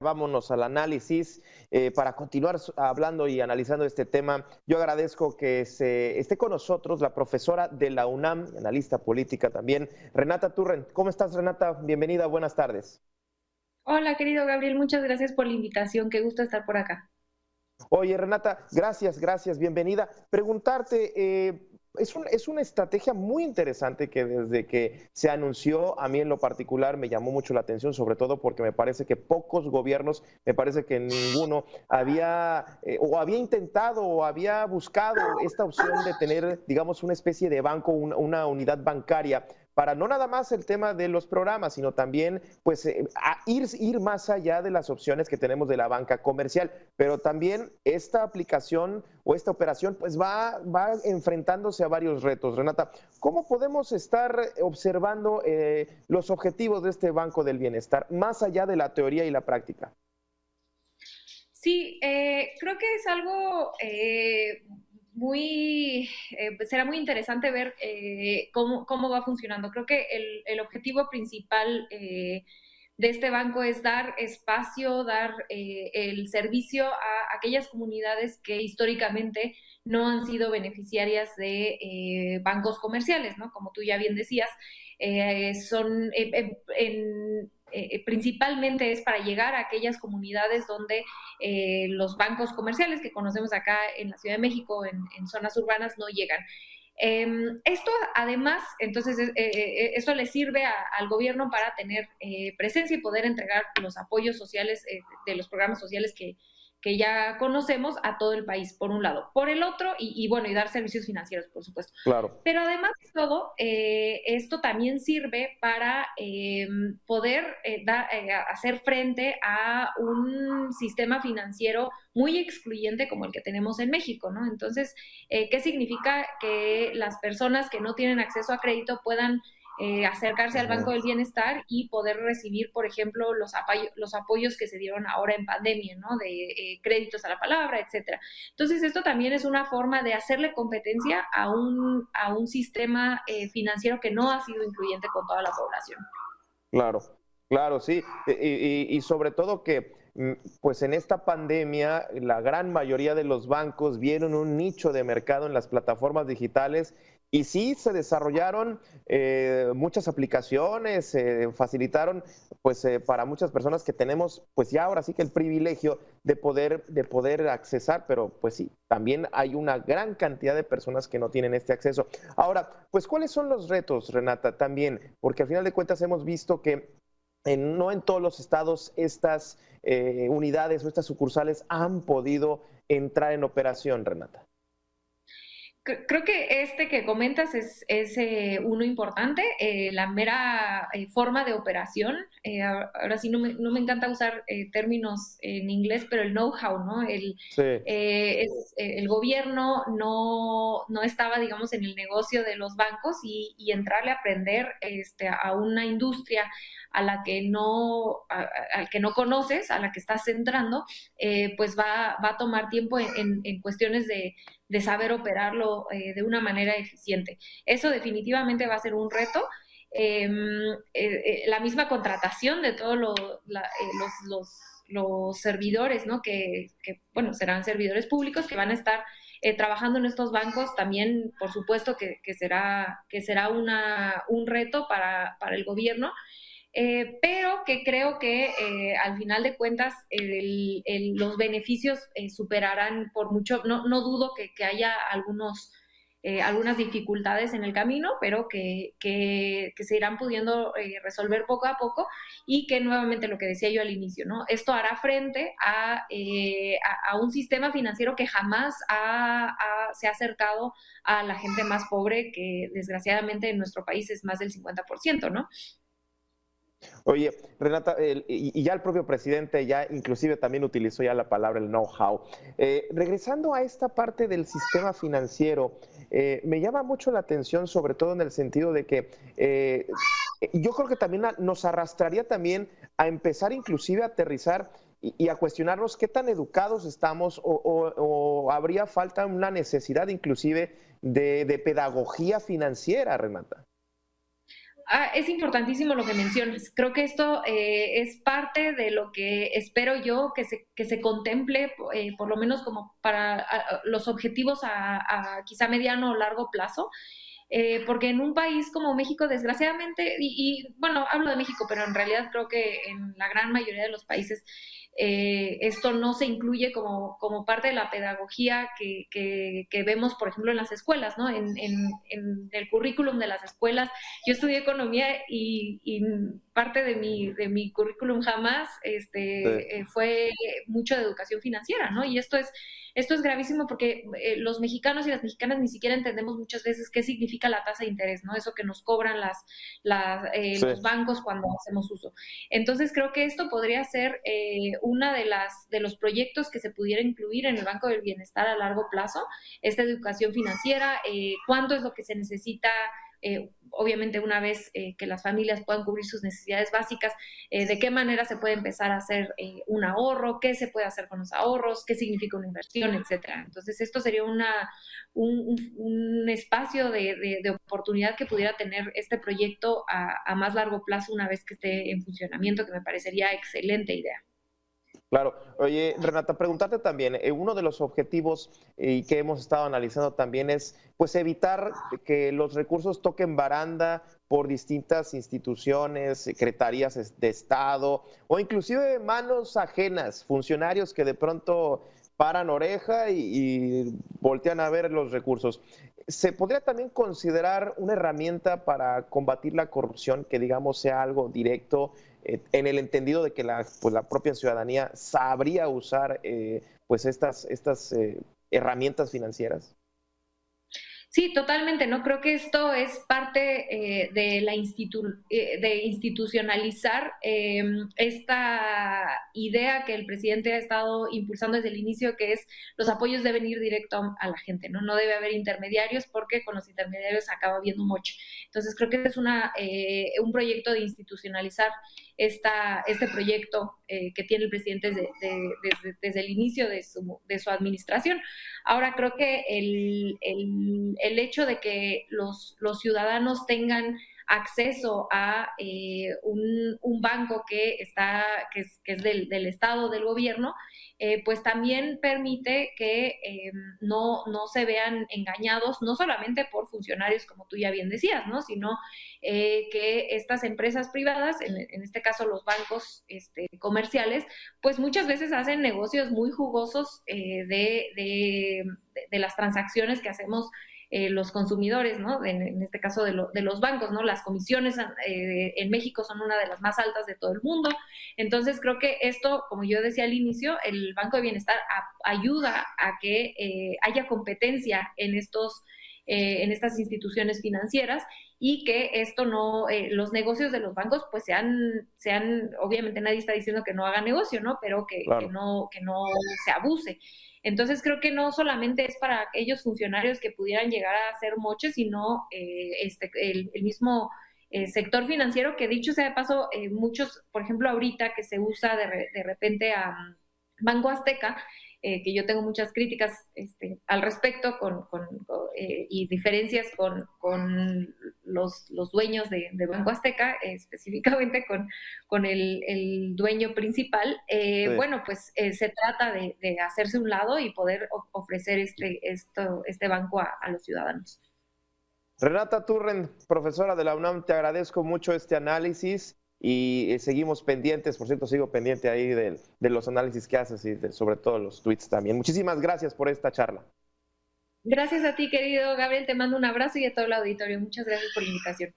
Vámonos al análisis para continuar hablando y analizando este tema. Yo agradezco que se esté con nosotros la profesora de la UNAM, analista política también, Renata Turren. ¿Cómo estás, Renata? Bienvenida, buenas tardes. Hola, querido Gabriel, muchas gracias por la invitación, qué gusto estar por acá. Oye, Renata, gracias, bienvenida. Preguntarte, es una estrategia muy interesante que desde que se anunció, a mí en lo particular me llamó mucho la atención, sobre todo porque me parece que pocos gobiernos, me parece que ninguno había o había intentado o había buscado esta opción de tener, digamos, una especie de banco, una unidad bancaria para no nada más el tema de los programas, sino también pues ir más allá de las opciones que tenemos de la banca comercial, pero también esta aplicación o esta operación pues va enfrentándose a varios retos. Renata, ¿cómo podemos estar observando los objetivos de este Banco del Bienestar más allá de la teoría y la práctica? Sí, creo que es algo será muy interesante ver cómo va funcionando. Creo que el objetivo principal de este banco es dar espacio, dar el servicio a aquellas comunidades que históricamente no han sido beneficiarias de bancos comerciales, ¿no? Como tú ya bien decías, principalmente es para llegar a aquellas comunidades donde los bancos comerciales que conocemos acá en la Ciudad de México, en zonas urbanas, no llegan. Esto además, entonces, esto le sirve al gobierno para tener presencia y poder entregar los apoyos sociales de los programas sociales que ya conocemos a todo el país, por un lado. Por el otro, bueno, y dar servicios financieros, por supuesto. Claro. Pero además de todo, esto también sirve para poder hacer frente a un sistema financiero muy excluyente como el que tenemos en México, ¿no? Entonces, ¿qué significa? Que las personas que no tienen acceso a crédito puedan acercarse al Banco del Bienestar y poder recibir, por ejemplo, los apoyos que se dieron ahora en pandemia, ¿no? De créditos a la palabra, etcétera. Entonces, esto también es una forma de hacerle competencia a un sistema financiero que no ha sido incluyente con toda la población. Claro, claro, sí. Y sobre todo que, pues en esta pandemia, la gran mayoría de los bancos vieron un nicho de mercado en las plataformas digitales y sí se desarrollaron muchas aplicaciones, facilitaron pues para muchas personas que tenemos pues ya ahora sí que el privilegio de poder accesar, pero pues sí, también hay una gran cantidad de personas que no tienen este acceso. Ahora, pues ¿cuáles son los retos, Renata? También, porque al final de cuentas hemos visto que no en todos los estados estas unidades o estas sucursales han podido entrar en operación, Renata. Creo que este que comentas es uno importante, la mera forma de operación. Ahora sí, no me encanta usar términos en inglés, pero el know-how, ¿no? Sí, El gobierno no estaba, digamos, en el negocio de los bancos y entrarle a aprender a una industria a la que al que no conoces, a la que estás entrando, pues va a tomar tiempo en cuestiones de saber operarlo de una manera eficiente. Eso definitivamente va a ser un reto. La misma contratación de todos los servidores, ¿no? Bueno, serán servidores públicos que van a estar trabajando en estos bancos, también, por supuesto, que será un reto para el gobierno. Pero que creo que al final de cuentas los beneficios superarán por mucho. No dudo que haya algunas dificultades en el camino, pero que se irán pudiendo resolver poco a poco y que nuevamente lo que decía yo al inicio, ¿no? Esto hará frente a un sistema financiero que jamás se ha acercado a la gente más pobre, que desgraciadamente en nuestro país es más del 50%, ¿no? oye, Renata, y ya el propio presidente ya inclusive también utilizó ya la palabra el know-how. Regresando a esta parte del sistema financiero, me llama mucho la atención, sobre todo en el sentido de que yo creo que también nos arrastraría también a empezar inclusive a aterrizar y a cuestionarnos qué tan educados estamos o habría falta una necesidad inclusive de pedagogía financiera, Renata. Es importantísimo lo que mencionas. Creo que esto es parte de lo que espero yo que se contemple, por lo menos como para los objetivos quizá mediano o largo plazo. Porque en un país como México, desgraciadamente, bueno, hablo de México, pero en realidad creo que en la gran mayoría de los países esto no se incluye como parte de la pedagogía que vemos, por ejemplo, en las escuelas, ¿no? En el currículum de las escuelas. Yo estudié economía y parte de mi currículum jamás fue mucho de educación financiera, ¿no? Y esto es gravísimo porque los mexicanos y las mexicanas ni siquiera entendemos muchas veces qué significa la tasa de interés, ¿no? Eso que nos cobran Sí. los bancos cuando hacemos uso. Entonces creo que esto podría ser una de los proyectos que se pudiera incluir en el Banco del Bienestar a largo plazo, esta educación financiera, cuánto es lo que se necesita. Obviamente una vez que las familias puedan cubrir sus necesidades básicas, de qué manera se puede empezar a hacer un ahorro, qué se puede hacer con los ahorros, qué significa una inversión, etcétera. Entonces esto sería un espacio de oportunidad que pudiera tener este proyecto a más largo plazo una vez que esté en funcionamiento, que me parecería excelente idea. Claro. Oye, Renata, preguntarte también, uno de los objetivos y que hemos estado analizando también es pues evitar que los recursos toquen baranda por distintas instituciones, secretarías de Estado o inclusive manos ajenas, funcionarios que de pronto paran oreja y voltean a ver los recursos. ¿Se podría también considerar una herramienta para combatir la corrupción que, digamos, sea algo directo, en el entendido de que pues la propia ciudadanía sabría usar pues estas herramientas financieras? Sí, totalmente, ¿no? Creo que esto es parte de institucionalizar esta idea que el presidente ha estado impulsando desde el inicio, que es los apoyos deben ir directo a la gente, ¿no? No debe haber intermediarios porque con los intermediarios acaba habiendo mocho. Entonces creo que este es un proyecto de institucionalizar este proyecto que tiene el presidente desde el inicio de su administración. Ahora creo que el hecho de que los ciudadanos tengan acceso a un banco que es del Estado, del gobierno, pues también permite que no se vean engañados, no solamente por funcionarios, como tú ya bien decías, ¿no? Sino que estas empresas privadas, en este caso los bancos comerciales, pues muchas veces hacen negocios muy jugosos de las transacciones que hacemos los consumidores, ¿no? En este caso de los bancos, ¿no? Las comisiones en México son una de las más altas de todo el mundo. Entonces creo que esto, como yo decía al inicio, el Banco de Bienestar ayuda a que haya competencia en estas instituciones financieras y que esto los negocios de los bancos pues sean, obviamente nadie está diciendo que no haga negocio, ¿no? Pero Claro. que no se abuse. Entonces creo que no solamente es para aquellos funcionarios que pudieran llegar a hacer moches, sino el mismo sector financiero, que dicho sea de paso, muchos, por ejemplo, ahorita que se usa de repente a Banco Azteca, que yo tengo muchas críticas al respecto y diferencias con los dueños de Banco Azteca, específicamente con el dueño principal. Sí. Bueno, pues se trata de hacerse un lado y poder ofrecer este banco a los ciudadanos. Renata Turren, profesora de la UNAM, te agradezco mucho este análisis y seguimos pendientes. Por cierto, sigo pendiente ahí de los análisis que haces y sobre todo los tweets también. Muchísimas gracias por esta charla. Gracias a ti, querido Gabriel, te mando un abrazo y a todo el auditorio. Muchas gracias por la invitación.